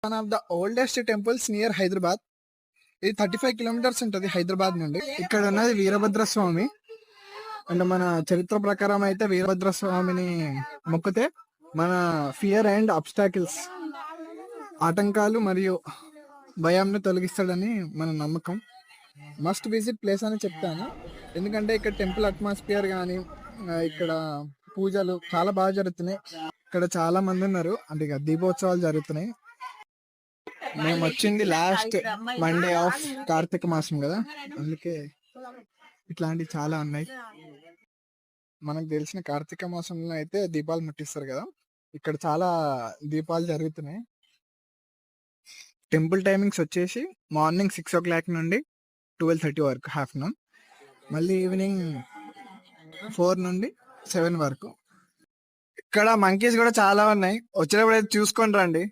One of the oldest temples near Hyderabad. ఇది 35 kilometres ఉంటుంది హైదరాబాద్ నుండి. ఇక్కడ ఉన్నది వీరభద్ర స్వామి. అంటే మన చరిత్ర ప్రకారం అయితే వీరభద్ర స్వామిని మొక్కితే మన ఫియర్ అండ్ అబ్స్టాకిల్స్, ఆటంకాలు మరియు భయంను తొలగిస్తాడని మన నమ్మకం. మస్ట్ విజిట్ ప్లేస్ అని చెప్తాను, ఎందుకంటే ఇక్కడ టెంపుల్ అట్మాస్ఫియర్ కానీ ఇక్కడ పూజలు చాలా బాగా జరుగుతున్నాయి. ఇక్కడ చాలా మంది ఉన్నారు, అంటే ఇక దీపోత్సవాలు జరుగుతున్నాయి. మేము వచ్చింది లాస్ట్ మండే ఆఫ్ కార్తీక మాసం కదా, అందుకే ఇట్లాంటివి చాలా ఉన్నాయి. మనకు తెలిసిన కార్తీక మాసంలో అయితే దీపాలు ముట్టిస్తారు కదా, ఇక్కడ చాలా దీపాలు జరుగుతున్నాయి. టెంపుల్ టైమింగ్స్ వచ్చేసి మార్నింగ్ 6 o'clock నుండి 12:30 వరకు ఆఫ్టర్నూన్, మళ్ళీ ఈవినింగ్ 4 నుండి 7 వరకు. ఇక్కడ మంకీస్ కూడా చాలా ఉన్నాయి, వచ్చినప్పుడు అయితే చూసుకొని రండి.